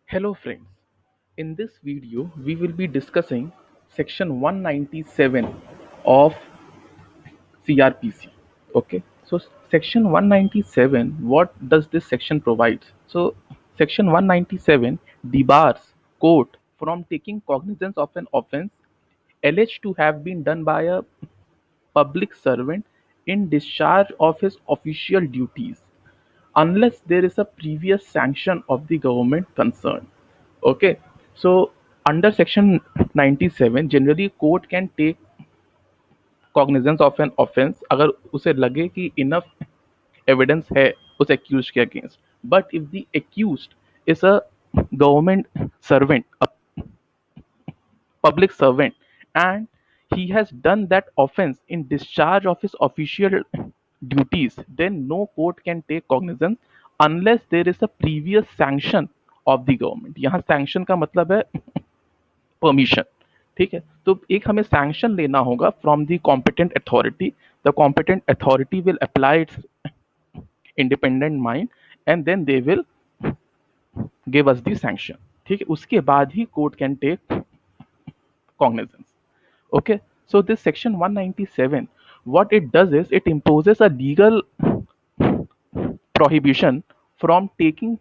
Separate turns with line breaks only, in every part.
Hello friends, in this video we will be discussing section 197 of CRPC. Okay, so section 197, what does this section provide? So section 197 debars court from taking cognizance of an offense alleged to have been done by a public servant in discharge of his official duties unless there is a previous sanction of the government concerned. Okay, so under section 97 generally court can take cognizance of an offense अगर उसे लगे कि enough evidence है उस accused के against. But if the accused is a government servant, a public servant, and he has done that offense in discharge of his official duties, then no court can take cognizance unless there is a previous sanction of the government. यहाँ sanction का मतलब है permission. ठीक है, तो एक हमें sanction लेना होगा from the competent authority. The competent authority will apply its independent mind and then they will give us the sanction. ठीक है, उसके बाद ही court can take cognizance. Okay, so this section 197, what it does is it imposes a legal prohibition from taking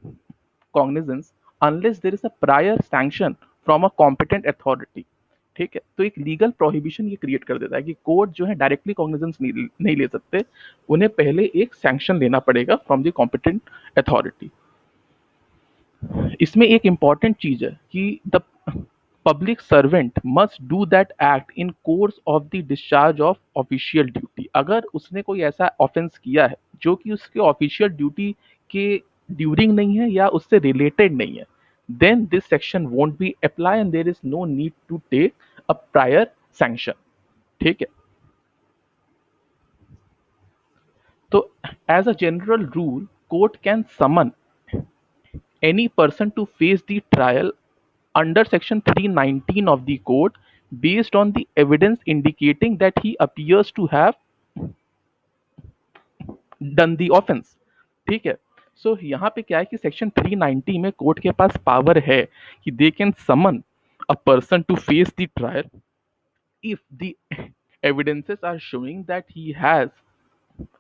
cognizance unless there is a prior sanction from a competent authority. ठीक है, तो एक legal prohibition ये create कर देता है कि court जो है डायरेक्टली कॉग्निजेंस नहीं ले सकते, उन्हें पहले एक सैंक्शन लेना पड़ेगा फ्रॉम द कॉम्पिटेंट अथॉरिटी. इसमें एक इंपॉर्टेंट चीज है कि the public servant must do that act in course of the discharge of official duty. अगर उसने कोई ऐसा ऑफेंस किया है जो कि उसके ऑफिशियल ड्यूटी के ड्यूरिंग नहीं है या उससे रिलेटेड नहीं है, then this section won't be apply and there is no need to take a prior sanction. ठीक है, तो as a general rule court can summon any person to face the trial under section 319 of the code based on the evidence indicating that he appears to have done the offense. ठीक है, सो यहाँ पे क्या है कि section 390 में court के पास power है कि they can summon a person to face the trial if the evidences are showing that he has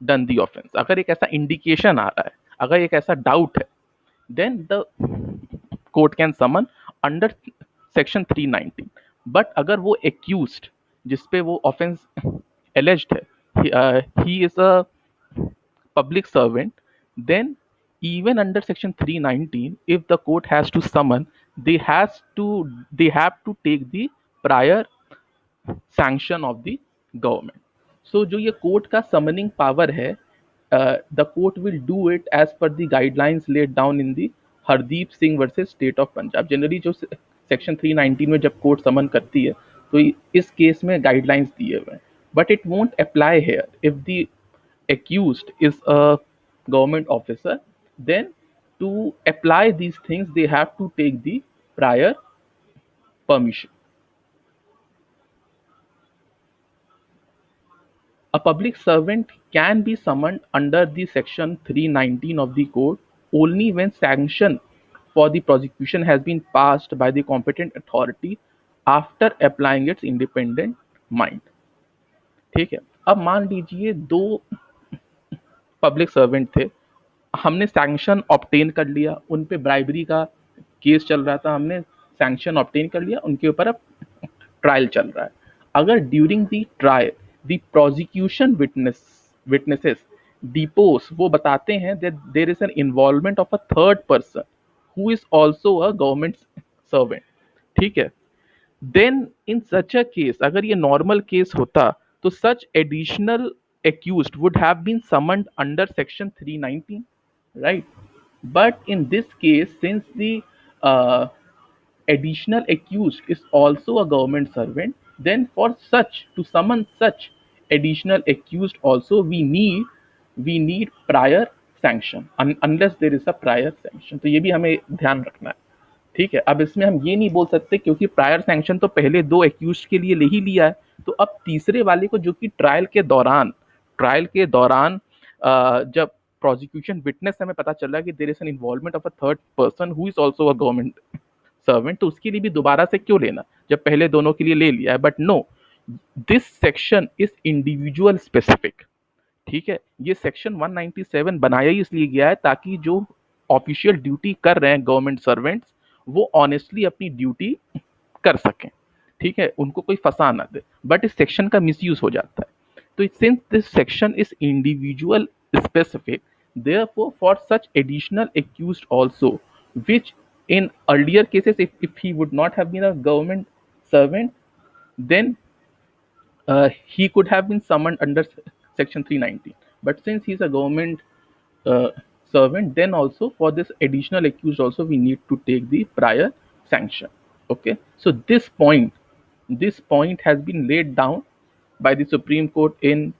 done the offence. अगर एक ऐसा इंडिकेशन आ रहा है, अगर एक ऐसा डाउट है, then the court can summon under section 319. But अगर वो accused जिसपे वो offense alleged है, he is a public servant, then even under section 319 if the court has to summon, they have to take the prior sanction of the government. So जो ये court का summoning power है, the court will do it as per the guidelines laid down in the Hardeep Singh versus state of Punjab. Generally जो section 319 में जब court समन करती है तो इस केस में गाइडलाइंस दिए हुए हैं, but it won't apply here if the accused is a government officer. Then to apply these things they have to take the prior permission. A public servant can be summoned under the section 319 of the code only when sanction for the prosecution has been passed by the competent authority after applying its independent mind. ठीक है, अब मान लीजिए दो public servant थे, हमने sanction obtain कर लिया, उन पे ब्राइबरी का केस चल रहा था, हमने सैंक्शन ऑब्टेन कर लिया, उनके ऊपर अब ट्रायल चल रहा है. अगर during the trial the prosecution witnesses depose, वो बताते हैं that there is an involvement of a third person who is also a government servant. ठीक है, then in such a case, अगर ये नॉर्मल केस होता तो सच additional accused would have been summoned under section 319, right? But in this case, since the uh, additional accused is also a government servant, then for such to summon such additional accused also we need prior sanction, unless there is a prior sanction. तो ये भी हमें ध्यान रखना है. ठीक है, अब इसमें हम ये नहीं बोल सकते क्योंकि प्रायर सैंक्शन तो पहले दो एक्यूज के लिए ले ही लिया है, तो अब तीसरे वाले को जो कि ट्रायल के दौरान जब प्रोसिक्यूशन विटनेस हमें पता चला कि there is an involvement of a third person who is also a government servant, तो उसके लिए भी दोबारा से क्यों लेना जब पहले दोनों के लिए ले लिया है? But no, this section is individual specific. ठीक है, ये सेक्शन 197 बनाया ही इसलिए गया है ताकि जो ऑफिशियल ड्यूटी कर रहे हैं गवर्नमेंट सर्वेंट्स वो ऑनेस्टली अपनी ड्यूटी कर सकें। ठीक है, उनको कोई फंसा ना दे, बट इस सेक्शन का मिसयूज हो जाता है। तो since this section is individual specific, therefore for such additional accused also, which in earlier cases if he would not have been a government servant, then he could have been summoned under section 319, but since he's a government uh, servant, then also for this additional accused also we need to take the prior sanction. Okay, so this point has been laid down by the Supreme Court in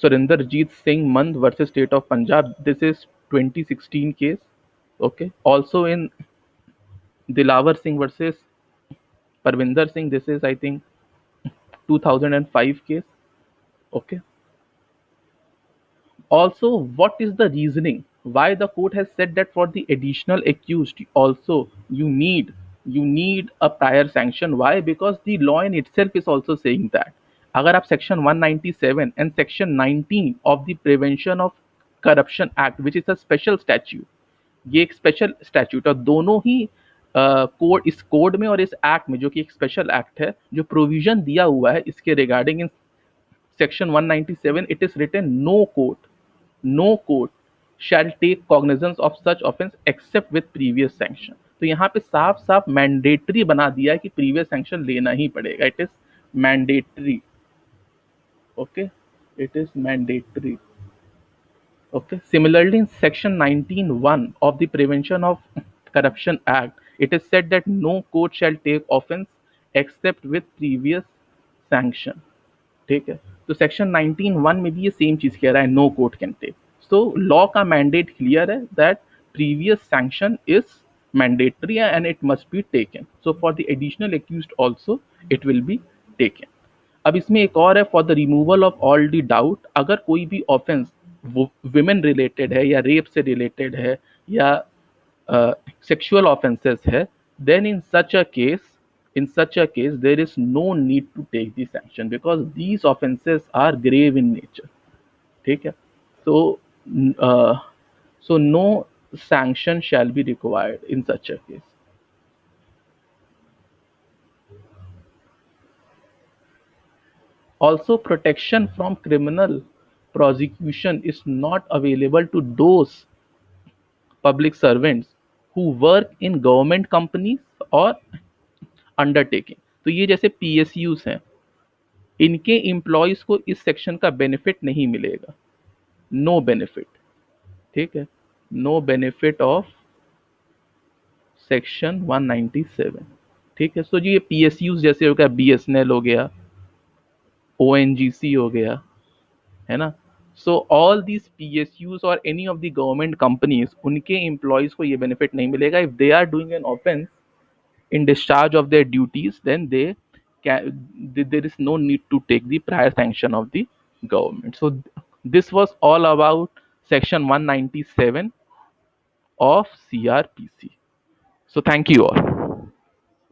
Surinderjeet Singh Mand versus State of Punjab. This is 2016 case. Okay, also in Dilawar Singh versus Parvinder Singh, this is I think 2005 case. Okay, also, what is the reasoning why the court has said that for the additional accused also you need a prior sanction? Why? Because the law in itself is also saying that अगर आप section 197 and section 19 of the Prevention of Corruption Act, which is a special statute, ये एक special statute और दोनों ही code, इस code में और इस एक्ट में जो कि एक स्पेशल एक्ट है, जो प्रोविजन दिया हुआ है इसके regarding in section 197, it is written no court shall take cognizance of such offense except with previous sanction. तो यहाँ पे साफ साफ मैंडेटरी बना दिया है कि प्रीवियस सैंक्शन लेना ही पड़ेगा, it is mandatory. Okay, it is mandatory. Okay. Similarly, in section 19(1) of the Prevention of Corruption Act, it is said that no court shall take offense except with previous sanction. ठीक है, तो section 19(1) में भी ये same चीज कह रहा है, no court can take. So law का मैंडेट क्लियर है that previous sanction is mandatory and it must be taken. So for the additional accused also it will be taken. अब इसमें एक और है, for the removal of all the doubt, अगर कोई भी ऑफेंस विमेन रिलेटेड है या रेप से रिलेटेड है या sexual offenses है, then in such a case there is no need to take the sanction because these offenses are grave in nature. ठीक है, so uh, so no sanction shall be required in such a case. Also, protection from criminal prosecution is not available to those public servants who work in government companies or undertaking. तो ये जैसे PSUs हैं, इनके employees को इस section का benefit नहीं मिलेगा, नो बेनिफिट। ठीक है, नो बेनिफिट ऑफ सेक्शन 197। ठीक है, सो जी ये पीएसयूज जैसे हो गया, बीएसएनएल हो गया, ओएनजीसी हो गया, है ना। सो ऑल दीज पीएसयूज और any of the government companies, उनके एम्प्लॉयज को ये बेनिफिट नहीं मिलेगा if they are doing an offence in discharge of their duties, then there is no need to take the prior sanction of the government. So this was all about section 197 of CRPC. So thank you all.